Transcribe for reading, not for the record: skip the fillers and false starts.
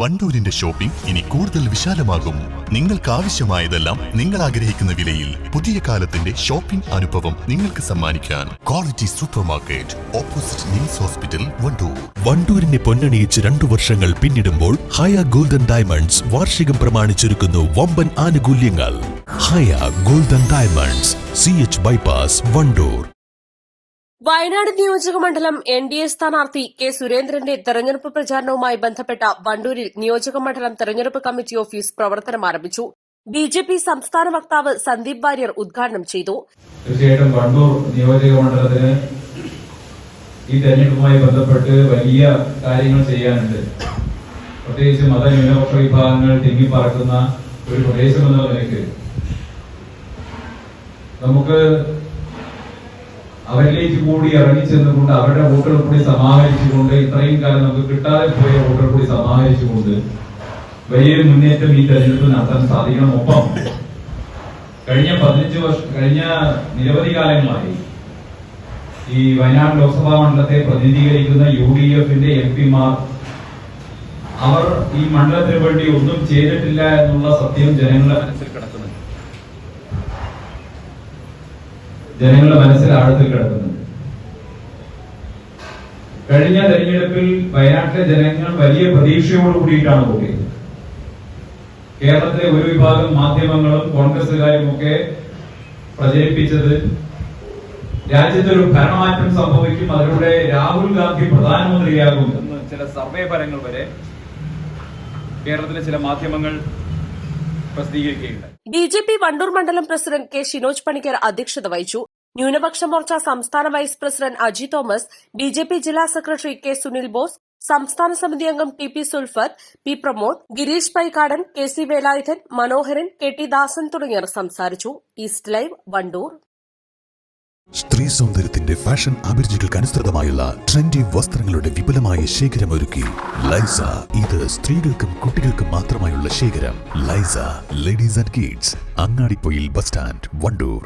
വണ്ടൂരിന്റെ shopping ഇനി കൂടുതൽ വിശാലമാകും. നിങ്ങൾക്ക് ആവശ്യമായതെല്ലാം നിങ്ങൾ ആഗ്രഹിക്കുന്ന വിലയിൽ പുതിയ കാലത്തിന്റെ ഷോപ്പിംഗ് അനുഭവം നിങ്ങൾക്ക് സമ്മാനിക്കാൻ quality super market opposite NIMS hospital Wandoor. വണ്ടൂരിനെ പൊന്നണിയിച്ച് 2 വർഷങ്ങൾ പിന്നിടുമ്പോൾ ഹയ ഗോൾഡൻ ഡയമണ്ട്സ് വാർഷികം പ്രമാണിച്ചൊരുക്കുന്നു വമ്പൻ ആനുകൂല്യങ്ങൾ. Haya golden diamonds, CH bypass, Wandoor. Wayanad നിയോജക മണ്ഡലം NDA സ്ഥാനാർത്ഥി കെ സുരേന്ദ്രന്റെ തെരഞ്ഞെടുപ്പ് പ്രചാരണവുമായി ബന്ധപ്പെട്ട വണ്ടൂരിൽ നിയോജക മണ്ഡലം തെരഞ്ഞെടുപ്പ് കമ്മിറ്റി ഓഫീസ് പ്രവർത്തനം ആരംഭിച്ചു. BJP സംസ്ഥാന വക്താവ് സന്ദീപ് വാര്യർ ഉദ്ഘാടനം ചെയ്തു. തീർച്ചയായിട്ടും വണ്ടൂർ നിയോജക മണ്ഡലത്തിന് ഈ തെരഞ്ഞെടുപ്പുമായി ബന്ധപ്പെട്ട് വലിയ കാര്യങ്ങൾ ചെയ്യാനുണ്ട്. പ്രത്യേകിച്ച് മതന്യൂനപക്ഷ വിഭാഗങ്ങൾ തിങ്ങിപ്പറക്കുന്ന ഒരു പ്രദേശമെന്ന നിലയ്ക്ക് നമുക്ക് അവരിലേക്ക് കൂടി ഇറങ്ങിച്ചെന്നുകൊണ്ട് അവരുടെ വോട്ടുകൾ കൂടി സമാഹരിച്ചുകൊണ്ട് ഇത്രയും കാലം നമുക്ക് കിട്ടാതെ പോയ വോട്ടുകൾ കൂടി സമാഹരിച്ചുകൊണ്ട് വലിയൊരു മുന്നേറ്റം ഈ തെരഞ്ഞെടുപ്പ് നടത്താൻ സാധിക്കണം. ഒപ്പം കഴിഞ്ഞ നിരവധി കാലങ്ങളായി ഈ വയനാട് ലോക്സഭാ മണ്ഡലത്തെ പ്രതിനിധീകരിക്കുന്ന UDF-ന്റെ MP-മാർ അവർ ഈ മണ്ഡലത്തിന് വേണ്ടി ഒന്നും ചെയ്തിട്ടില്ല എന്നുള്ള സത്യം ജനങ്ങളുടെ മനസ്സിൽ ആഴത്തിൽ കിടക്കുന്നുണ്ട്. കഴിഞ്ഞ തെരഞ്ഞെടുപ്പിൽ വയനാട്ടിലെ ജനങ്ങൾ വലിയ പ്രതീക്ഷയോട് കൂടിയിട്ടാണ് വോട്ട് ചെയ്തത്. കേരളത്തിലെ ഒരു വിഭാഗം മാധ്യമങ്ങളും കോൺഗ്രസുകാരും ഒക്കെ പ്രചരിപ്പിച്ചത് രാജ്യത്തൊരു ഭരണമാറ്റം സംഭവിക്കും, അതിലൂടെ രാഹുൽ ഗാന്ധി പ്രധാനമന്ത്രിയാകും എന്ന് ചില സർവേ ഫലങ്ങൾ വരെ കേരളത്തിലെ ചില മാധ്യമങ്ങൾ പ്രസിദ്ധീകരിക്കുകയുണ്ടായി. BJP വണ്ടൂർ മണ്ഡലം പ്രസിഡന്റ് കെ ഷിനോജ് പണിക്കർ അധ്യക്ഷത വഹിച്ചു. ന്യൂനപക്ഷ മോർച്ച സംസ്ഥാന vice president Aji Thomas, BJP ജില്ലാ സെക്രട്ടറി കെ സുനിൽ ബോസ്, സംസ്ഥാന സമിതി അംഗം TP Sulfath, P Pramod, Girish Paikkadan, KC Velayudhan, മനോഹരൻ, KT ദാസൻ തുടങ്ങിയവർ സംസാരിച്ചു. East live, Wandoor. സ്ത്രീ സൗന്ദര്യത്തിന്റെ ഫാഷൻ അഭിരുചികൾക്ക് അനുസൃതമായുള്ള ട്രെൻഡി വസ്ത്രങ്ങളുടെ വിപുലമായ ശേഖരമൊരുക്കി ലൈസ. ഇത് സ്ത്രീകൾക്കും കുട്ടികൾക്കും മാത്രമായുള്ള ശേഖരം. ലൈസ ladies and kids, Angadipoyil bus stand, Wandoor.